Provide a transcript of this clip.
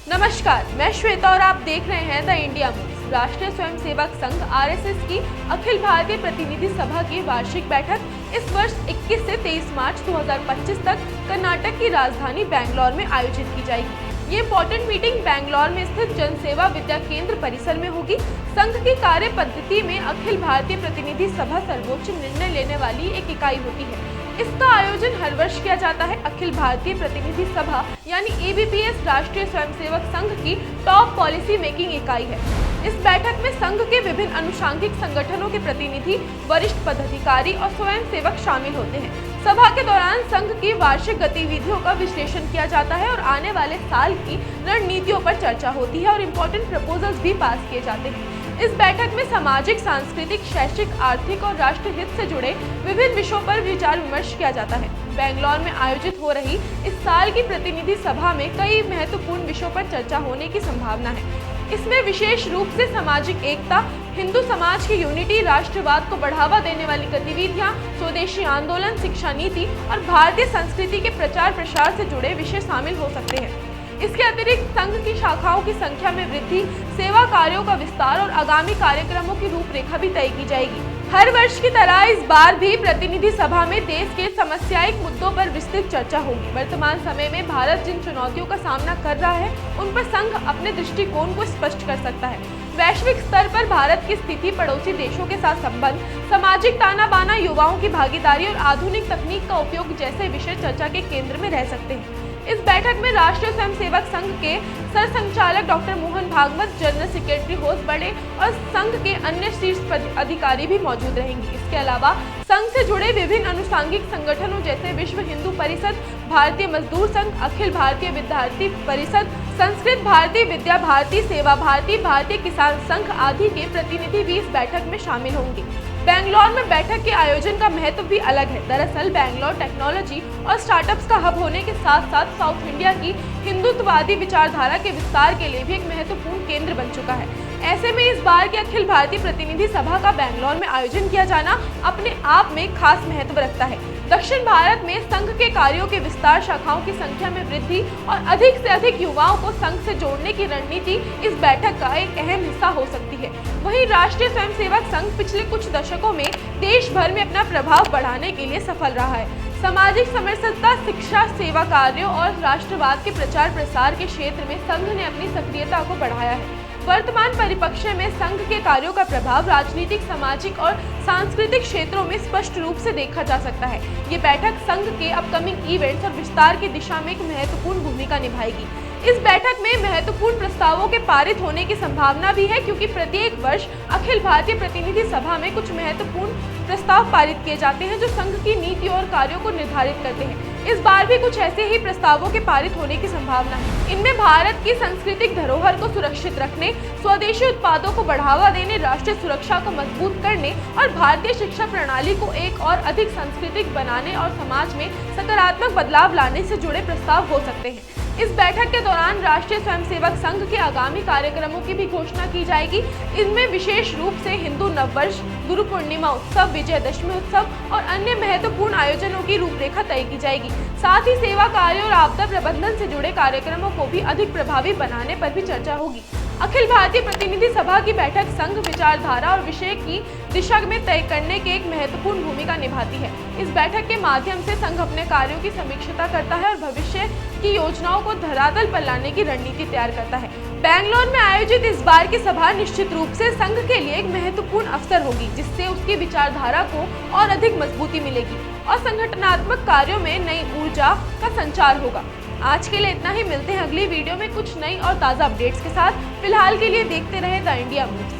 नमस्कार, मैं श्वेता और आप देख रहे हैं द इंडिया मूव्स। राष्ट्रीय स्वयंसेवक संघ आरएसएस की अखिल भारतीय प्रतिनिधि सभा की वार्षिक बैठक इस वर्ष 21 से 23 मार्च 2025 तक कर्नाटक की राजधानी बैंगलोर में आयोजित की जाएगी। ये इम्पोर्टेंट मीटिंग बैंगलोर में स्थित जनसेवा विद्या केंद्र परिसर में होगी। संघ की कार्य पद्धति में अखिल भारतीय प्रतिनिधि सभा सर्वोच्च निर्णय लेने वाली एक इकाई होती है। इसका आयोजन हर वर्ष किया जाता है। अखिल भारतीय प्रतिनिधि सभा यानी एबीपीएस राष्ट्रीय स्वयंसेवक संघ की टॉप पॉलिसी मेकिंग इकाई है। इस बैठक में संघ के विभिन्न अनुषंगिक संगठनों के प्रतिनिधि, वरिष्ठ पदाधिकारी और स्वयंसेवक शामिल होते हैं। सभा के दौरान संघ की वार्षिक गतिविधियों का विश्लेषण किया जाता है और आने वाले साल की रणनीतियों पर चर्चा होती है और इम्पोर्टेंट प्रपोजल्स भी पास किए जाते हैं। इस बैठक में सामाजिक, सांस्कृतिक, शैक्षिक, आर्थिक और राष्ट्र हित से जुड़े विभिन्न विषयों पर विचार विमर्श किया जाता है। बैंगलोर में आयोजित हो रही इस साल की प्रतिनिधि सभा में कई महत्वपूर्ण विषयों पर चर्चा होने की संभावना है। इसमें विशेष रूप से सामाजिक एकता, हिंदू समाज की यूनिटी, राष्ट्रवाद को बढ़ावा देने वाली गतिविधियां, स्वदेशी आंदोलन, शिक्षा नीति और भारतीय संस्कृति के प्रचार प्रसार से जुड़े विषय शामिल हो सकते हैं। इसके अतिरिक्त संघ की शाखाओं की संख्या में वृद्धि, सेवा कार्यों का विस्तार और आगामी कार्यक्रमों की रूपरेखा भी तय की जाएगी। हर वर्ष की तरह इस बार भी प्रतिनिधि सभा में देश के समसामयिक मुद्दों पर विस्तृत चर्चा होगी। वर्तमान समय में भारत जिन चुनौतियों का सामना कर रहा है, उन पर संघ अपने दृष्टिकोण को स्पष्ट कर सकता है। वैश्विक स्तर पर भारत की स्थिति, पड़ोसी देशों के साथ संबंध, सामाजिक ताना बाना, युवाओं की भागीदारी और आधुनिक तकनीक का उपयोग जैसे विषय चर्चा के केंद्र में रह सकते हैं। इस बैठक में राष्ट्रीय स्वयंसेवक संघ के सरसंघचालक doctor Mohan Bhagwat, general secretary Hosabale और संघ के अन्य शीर्ष अधिकारी भी मौजूद रहेंगे। इसके अलावा संघ से जुड़े विभिन्न अनुषंगिक संगठनों जैसे विश्व हिंदू परिषद, भारतीय मजदूर संघ, अखिल भारतीय विद्यार्थी परिषद, संस्कृत भारती, विद्या भारती, सेवा भारती, भारतीय किसान संघ आदि के प्रतिनिधि भी इस बैठक में शामिल होंगे। बैंगलोर में बैठक के आयोजन का महत्व भी अलग है। दरअसल बैंगलोर टेक्नोलॉजी और स्टार्टअप्स का हब होने के साथ साथ साउथ इंडिया की हिंदुत्ववादी विचारधारा के विस्तार के लिए भी एक महत्वपूर्ण केंद्र बन चुका है। ऐसे में इस बार की अखिल भारतीय प्रतिनिधि सभा का बैंगलोर में आयोजन किया जाना अपने आप में खास महत्व रखता है। दक्षिण भारत में संघ के कार्यों के विस्तार, शाखाओं की संख्या में वृद्धि और अधिक से अधिक युवाओं को संघ से जोड़ने की रणनीति इस बैठक का एक अहम हिस्सा हो सकती है। वहीं राष्ट्रीय स्वयंसेवक संघ पिछले कुछ दशकों में देश भर में अपना प्रभाव बढ़ाने के लिए सफल रहा है। सामाजिक समरसता, शिक्षा, सेवा कार्यों और राष्ट्रवाद के प्रचार प्रसार के क्षेत्र में संघ ने अपनी सक्रियता को बढ़ाया है। वर्तमान परिप्रेक्ष्य में संघ के कार्यों का प्रभाव राजनीतिक, सामाजिक और सांस्कृतिक क्षेत्रों में स्पष्ट रूप से देखा जा सकता है। ये बैठक संघ के अपकमिंग इवेंट्स और विस्तार की दिशा में एक महत्वपूर्ण भूमिका निभाएगी। इस बैठक में महत्वपूर्ण प्रस्तावों के पारित होने की संभावना भी है, क्योंकि प्रत्येक वर्ष अखिल भारतीय प्रतिनिधि सभा में कुछ महत्वपूर्ण प्रस्ताव पारित किए जाते हैं जो संघ की नीति और कार्यों को निर्धारित करते हैं। इस बार भी कुछ ऐसे ही प्रस्तावों के पारित होने की संभावना है। इनमें भारत की सांस्कृतिक धरोहर को सुरक्षित रखने, स्वदेशी उत्पादों को बढ़ावा देने, राष्ट्रीय सुरक्षा को मजबूत करने और भारतीय शिक्षा प्रणाली को एक और अधिक सांस्कृतिक बनाने और समाज में सकारात्मक बदलाव लाने से जुड़े प्रस्ताव हो सकते हैं। इस बैठक के दौरान राष्ट्रीय स्वयंसेवक संघ के आगामी कार्यक्रमों की भी घोषणा की जाएगी। इनमें विशेष रूप से हिंदू नववर्ष, गुरु पूर्णिमा उत्सव, विजयदशमी उत्सव और अन्य महत्वपूर्ण आयोजनों की रूपरेखा तय की जाएगी। साथ ही सेवा कार्य और आपदा प्रबंधन से जुड़े कार्यक्रमों को भी अधिक प्रभावी बनाने पर भी चर्चा होगी। अखिल भारतीय प्रतिनिधि सभा की बैठक संघ विचारधारा और विषय की दिशा में तय करने की एक महत्वपूर्ण भूमिका निभाती है। इस बैठक के माध्यम से संघ अपने कार्यों की समीक्षा करता है और भविष्य की योजनाओं को धरातल पर लाने की रणनीति तैयार करता है। बैंगलोर में आयोजित इस बार की सभा निश्चित रूप से संघ के लिए एक महत्वपूर्ण अवसर होगी, जिससे उसकी विचारधारा को और अधिक मजबूती मिलेगी और संगठनात्मक कार्यों में नई ऊर्जा का संचार होगा। आज के लिए इतना ही। मिलते हैं अगली वीडियो में कुछ नई और ताज़ा अपडेट्स के साथ। फिलहाल के लिए देखते रहे द इंडिया मूव्स।